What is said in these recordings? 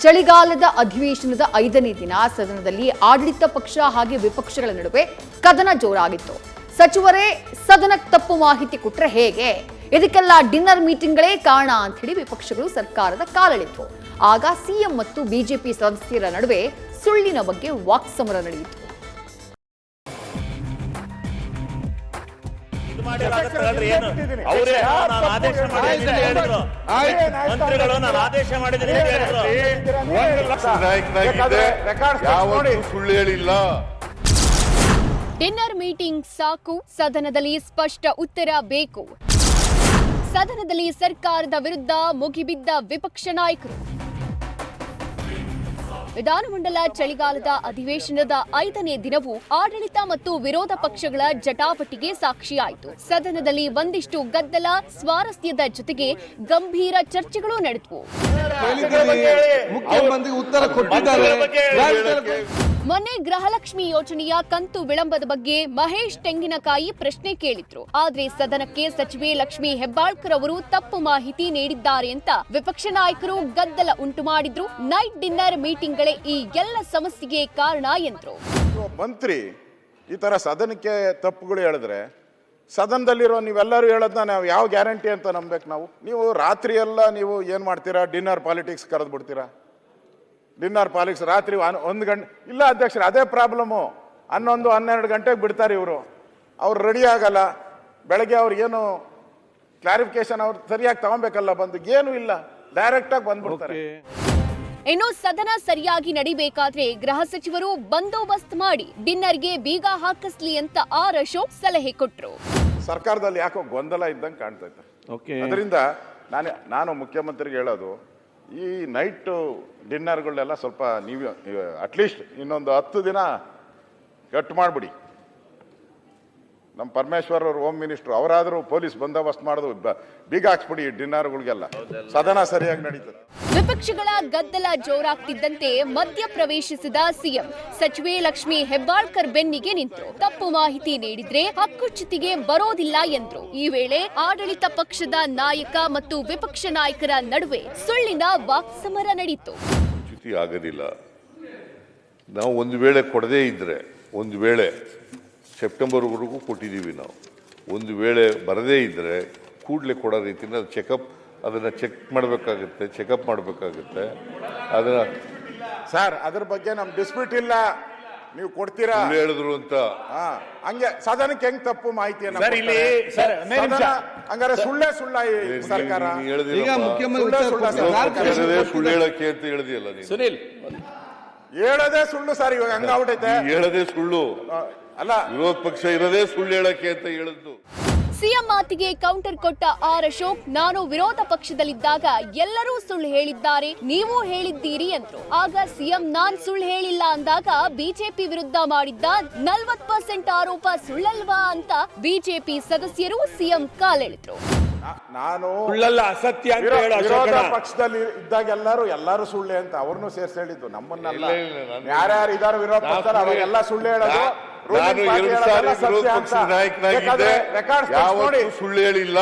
ಚಳಿಗಾಲದ ಅಧಿವೇಶನದ 5ನೇ ದಿನ ಸದನದಲ್ಲಿ ಆಡಳಿತ ಪಕ್ಷ ಹಾಗೆ ವಿಪಕ್ಷಗಳ ನಡುವೆ ಕದನ ಜೋರಾಗಿತ್ತು. ಸಚಿವರೇ ಸದನಕ್ಕೆ ತಪ್ಪು ಮಾಹಿತಿ ಕೊಟ್ಟರೆ ಹೇಗೆ, ಇದಕ್ಕೆಲ್ಲ ಡಿನ್ನರ್ ಮೀಟಿಂಗ್ಗಳೇ ಕಾರಣ ಅಂತ ಹೇಳಿ ವಿಪಕ್ಷಗಳು ಸರ್ಕಾರದ ಕಾಲೆಳೆಯಿತು. ಆಗ ಸಿಎಂ ಮತ್ತು ಬಿಜೆಪಿ ಸದಸ್ಯರ ನಡುವೆ ಸುಳ್ಳಿನ ಬಗ್ಗೆ ವಾಕ್ಸಮರ ನಡೆಯಿತು. ಡಿನ್ನರ್ ಮೀಟಿಂಗ್ ಸಾಕು, ಸದನದಲ್ಲಿ ಸ್ಪಷ್ಟ ಉತ್ತರ ಬೇಕು. ಸದನದಲ್ಲಿ ಸರ್ಕಾರದ ವಿರುದ್ಧ ಮುಗಿಬಿದ್ದ ವಿಪಕ್ಷ ನಾಯಕರು. ವಿಧಾನಮಂಡಲ ಚಳಿಗಾಲದ ಅಧಿವೇಶನದ 5ನೇ ದಿನವೂ ಆಡಳಿತ ಮತ್ತು ವಿರೋಧ ಪಕ್ಷಗಳ ಜಟಾಪಟಿಗೆ ಸಾಕ್ಷಿಯಾಯಿತು. ಸದನದಲ್ಲಿ ಒಂದಿಷ್ಟು ಗದ್ದಲ, ಸ್ವಾರಸ್ಯದ ಜೊತೆಗೆ ಗಂಭೀರ ಚರ್ಚೆಗಳು ನಡೆದವು. ಮೊನ್ನೆ ಗೃಹಲಕ್ಷ್ಮಿ ಯೋಜನೆಯ ಕಂತು ವಿಳಂಬದ ಬಗ್ಗೆ ಮಹೇಶ್ ತೆಂಗಿನಕಾಯಿ ಪ್ರಶ್ನೆ ಕೇಳಿದ್ರು. ಆದ್ರೆ ಸದನಕ್ಕೆ ಸಚಿವೆ ಲಕ್ಷ್ಮಿ ಹೆಬ್ಬಾಳ್ಕರ್ ಅವರು ತಪ್ಪು ಮಾಹಿತಿ ನೀಡಿದ್ದಾರೆ ಅಂತ ವಿಪಕ್ಷ ನಾಯಕರು ಗದ್ದಲ ಉಂಟು ಮಾಡಿದ್ರು. ನೈಟ್ ಡಿನ್ನರ್ ಮೀಟಿಂಗ್ಗಳೇ ಈ ಎಲ್ಲ ಸಮಸ್ಯೆಗೆ ಕಾರಣ ಎಂದ್ರು. ಮಂತ್ರಿ ಈ ತರ ಸದನಕ್ಕೆ ತಪ್ಪುಗಳು ಹೇಳಿದ್ರೆ ಸದನದಲ್ಲಿರೋ ನೀವೆಲ್ಲರೂ ಹೇಳೋದನ್ನ ನಾವು ಯಾವ ಗ್ಯಾರಂಟಿ ಅಂತ ನಂಬೇಕು ನಾವು? ನೀವು ರಾತ್ರಿ ಎಲ್ಲ ನೀವು ಏನ್ ಮಾಡ್ತೀರಾ? ಡಿನ್ನರ್ ಪಾಲಿಟಿಕ್ಸ್ ಕರೆದು ಬಿಡ್ತೀರಾ? ಡಿನ್ನರ್ ಪಾಲಿಟಿಕ್ಸ್ ರಾತ್ರಿ 1 ಗಂಟೆ ಇಲ್ಲ ಅಧ್ಯಕ್ಷರು, ಅದೇ ಪ್ರಾಬ್ಲಮ್ಮು. 11, 12 ಗಂಟೆಗೆ ಬಿಡ್ತಾರೆ ಇವರು. ಅವ್ರು ರೆಡಿ ಆಗಲ್ಲ. ಬೆಳಗ್ಗೆ ಅವ್ರಿಗೇನು ಕ್ಲಾರಿಫಿಕೇಶನ್ ಅವ್ರು ಸರಿಯಾಗಿ ತಗೊಬೇಕಲ್ಲ, ಬಂದು ಏನೂ ಇಲ್ಲ, ಡೈರೆಕ್ಟ್ ಆಗಿ ಬಂದ್ಬಿಡ್ತಾರೆ. ಇನ್ನು ಸದನ ಸರಿಯಾಗಿ ನಡಿಬೇಕಾದ್ರೆ ಗೃಹ ಸಚಿವರು ಬಂದೋಬಸ್ತ್ ಮಾಡಿ ಡಿನ್ನರ್ಗೆ ಬೀಗ ಹಾಕಿಸ್ಲಿ ಅಂತ ಆರ್ ಅಶೋಕ್ ಸಲಹೆ ಕೊಟ್ರು. ಸರ್ಕಾರದಲ್ಲಿ ಯಾಕೋ ಗೊಂದಲ ಇದ್ದಂಗೆ ಕಾಣ್ತೈತೆ. ಅದರಿಂದ ನಾನು ಮುಖ್ಯಮಂತ್ರಿಗೆ ಹೇಳೋದು, ಈ ನೈಟ್ ಡಿನ್ನರ್ಗಳನ್ನೆಲ್ಲ ಸ್ವಲ್ಪ ನೀವು ಅಟ್ಲೀಸ್ಟ್ ಇನ್ನೊಂದು 10 ದಿನ ಕಟ್ ಮಾಡಿಬಿಡಿ. ನಮ್ಮ ಪರಮೇಶ್ವರ್ ಅವರು ಹೋಮ್ ಮಿನಿಸ್ಟರ್, ಅವರಾದರೂ ಪೊಲೀಸ್ ಬಂದೋಬಸ್ತ್ ಮಾಡೋದು ಬೀಗ ಹಾಕ್ಸ್ಬಿಡಿ ಡಿನ್ನರ್ಗಳಿಗೆಲ್ಲ, ಸದನ ಸರಿಯಾಗಿ ನಡೀತದೆ. ವಿಪಕ್ಷಗಳ ಗದ್ದಲ ಜೋರಾಗ್ತಿದ್ದಂತೆ ಮಧ್ಯ ಪ್ರವೇಶಿಸಿದ ಸಿಎಂ ಸಚಿವೆ ಲಕ್ಷ್ಮಿ ಹೆಬ್ಬಾಳ್ಕರ್ ಬೆನ್ನಿಗೆ ನಿಂತರು. ತಪ್ಪು ಮಾಹಿತಿ ನೀಡಿದ್ರೆ ಹಕ್ಕುಚ್ಯುತಿಗೆ ಬರೋದಿಲ್ಲ ಎಂದ್ರು. ಈ ವೇಳೆ ಆಡಳಿತ ಪಕ್ಷದ ನಾಯಕ ಮತ್ತು ವಿಪಕ್ಷ ನಾಯಕರ ನಡುವೆ ಸುಳ್ಳಿನ ವಾಕ್ಸಮರ ನಡೆಯಿತು. ಆಗೋದಿಲ್ಲ. ನಾವು ಒಂದು ವೇಳೆ ಕೊಡದೇ ಇದ್ರೆ, ಒಂದು ವೇಳೆ ಸೆಪ್ಟೆಂಬರ್ವರೆಗೂ ಕೊಟ್ಟಿದ್ದೀವಿ ನಾವು, ಒಂದು ವೇಳೆ ಬರದೇ ಇದ್ರೆ ಕೂಡಲೇ ಕೊಡೋ ರೀತಿಯಿಂದ ಅದನ್ನ ಚೆಕ್ ಮಾಡಬೇಕಾಗುತ್ತೆ, ಚೆಕಪ್ ಮಾಡಬೇಕಾಗುತ್ತೆ. ಅದನ್ನ ಸರ್ ಅದ್ರ ಬಗ್ಗೆ ನಮ್ ಡಿಸ್ಪ್ಯೂಟ್ ಇಲ್ಲ, ನೀವು ಕೊಡ್ತೀರಾ ಹೇಳಿದ್ರು ಅಂತ. ಹಂಗೆ ಸದನಕ್ಕೆ ಹೆಂಗ್ ತಪ್ಪು ಮಾಹಿತಿಯನ್ನ ಹಂಗಾರೆ ಸುಳ್ಳ ಸರ್ಕಾರ ಸುಳ್ಳು ಹೇಳಕ್ಕೆ ಅಂತ ಹೇಳಿದೆಯಲ್ಲ ನೀನು. ಸುನಿಲ್ ಹೇಳೋದೇ ಸುಳ್ಳು ಸರ್, ಇವಾಗ ಹಂಗಾಗ್ಬಿಟ್ಟೈತೆ. ಹೇಳೋದೇ ಸುಳ್ಳು ಅಲ್ಲ, ವಿರೋಧ ಪಕ್ಷ ಇರೋದೇ ಸುಳ್ಳು ಹೇಳಕ್ಕೆ ಅಂತ ಹೇಳಿದ್ದು. ಸಿಎಂ ಮಾತಿಗೆ ಕೌಂಟರ್ ಕೊಟ್ಟ ಆರ್ ಅಶೋಕ್, ನಾನು ವಿರೋಧ ಪಕ್ಷದಲ್ಲಿದ್ದಾಗ ಎಲ್ಲರೂ ಸುಳ್ಳು ಹೇಳಿದ್ದಾರೆ, ನೀವು ಹೇಳಿದ್ದೀರಿ ಎಂದ್ರು. ಆಗ ಸಿಎಂ ನಾನ್ ಸುಳ್ಳು ಹೇಳಿಲ್ಲ ಅಂದಾಗ ಬಿಜೆಪಿ ವಿರುದ್ಧ ಮಾಡಿದ್ದ 40% ಆರೋಪ ಸುಳ್ಳಲ್ವಾ ಅಂತ ಬಿಜೆಪಿ ಸದಸ್ಯರು ಸಿಎಂ ಕಾಲೆಳೆದ್ರು. ನಾನು ಅಸತ್ಯ ವಿರೋಧ ಪಕ್ಷದಲ್ಲಿ ಇದ್ದಾಗ ಎಲ್ಲರೂ ಸುಳ್ಳೆ ಅಂತ ಅವ್ರನ್ನೂ ಸೇರ್ಸಿ ಹೇಳಿದ್ದು, ನಮ್ಮನ್ನೆಲ್ಲ. ಯಾರ್ಯಾರು ಇದಾರ ವಿರೋಧ ಪಕ್ಷ ಅವಾಗೆಲ್ಲ ಸುಳ್ಳು ಹೇಳೋದು. ನಾನು 2 ಸಾರಿ ವಿರೋಧ ಪಕ್ಷದ ನಾಯಕನಾಗಿದ್ದೆ, ಯಾವತ್ತೂ ಸುಳ್ಳು ಹೇಳಿಲ್ಲ.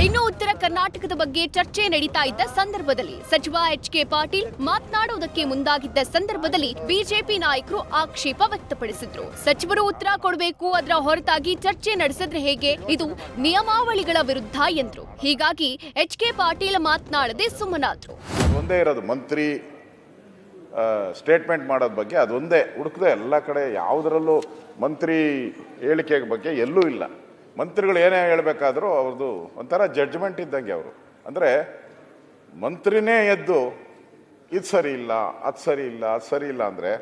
ಇನ್ನು ಉತ್ತರ ಕರ್ನಾಟಕದ ಬಗ್ಗೆ ಚರ್ಚೆ ನಡೀತಾ ಇದ್ದ ಸಂದರ್ಭದಲ್ಲಿ ಸಚಿವ ಎಚ್.ಕೆ. ಪಾಟೀಲ್ ಮಾತನಾಡುವುದಕ್ಕೆ ಮುಂದಾಗಿದ್ದ ಸಂದರ್ಭದಲ್ಲಿ ಬಿಜೆಪಿ ನಾಯಕರು ಆಕ್ಷೇಪ ವ್ಯಕ್ತಪಡಿಸಿದ್ರು. ಸಚಿವರು ಉತ್ತರ ಕೊಡಬೇಕು, ಅದರ ಹೊರತಾಗಿ ಚರ್ಚೆ ನಡೆಸಿದ್ರೆ ಹೇಗೆ, ಇದು ನಿಯಮಾವಳಿಗಳ ವಿರುದ್ಧ ಎಂದ್ರು. ಹೀಗಾಗಿ ಎಚ್.ಕೆ. ಪಾಟೀಲ್ ಮಾತನಾಡದೆ ಸುಮ್ಮನಾದ್ರು. ಒಂದೇ ಇರೋದು ಮಂತ್ರಿ ಸ್ಟೇಟ್ಮೆಂಟ್ ಮಾಡೋದ್ ಬಗ್ಗೆ, ಅದೊಂದೇ ಹುಡುಕದೆ ಎಲ್ಲ ಕಡೆ ಯಾವುದರಲ್ಲೂ ಮಂತ್ರಿ ಹೇಳಿಕೆ ಬಗ್ಗೆ ಎಲ್ಲೂ ಇಲ್ಲ. ಮಂತ್ರಿಗಳು ಏನೇ ಹೇಳಬೇಕಾದ್ರೂ ಅವ್ರದ್ದು ಒಂಥರ ಜಡ್ಜ್ಮೆಂಟ್ ಇದ್ದಂಗೆ. ಅವರು ಅಂದರೆ ಮಂತ್ರಿನೇ ಎದ್ದು ಇದು ಸರಿ ಇಲ್ಲ, ಅದು ಸರಿ ಇಲ್ಲ, ಅದು ಸರಿ ಇಲ್ಲ ಅಂದರೆ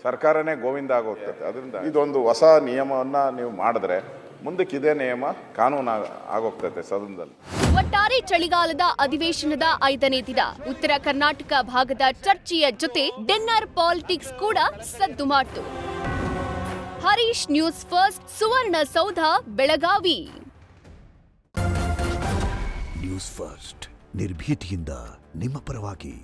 ಸರ್ಕಾರನೇ ಗೋವಿಂದ ಆಗೋಗ್ತದೆ. ಅದರಿಂದ ಇದೊಂದು ಹೊಸ ನಿಯಮವನ್ನು ನೀವು ಮಾಡಿದ್ರೆ ಮುಂದಕ್ಕೆ ಇದೇ ನಿಯಮ ಕಾನೂನು ಆಗೋಗ್ತದೆ ಸದನದಲ್ಲಿ. ಒಟ್ಟಾರೆ ಚಳಿಗಾಲದ ಅಧಿವೇಶನದ 5ನೇ ದಿನ ಉತ್ತರ ಕರ್ನಾಟಕ ಭಾಗದ ಚರ್ಚೆಯ ಜೊತೆ ಡಿನ್ನರ್ ಪಾಲಿಟಿಕ್ಸ್ ಕೂಡ ಸದ್ದು ಮಾಡಿತು. Harish, news first, Suvarna Soudha, Belagavi. News first ನಿರ್ಭೀತಿಯಿಂದ ನಿಮ್ಮ ಪರವಾಗಿ.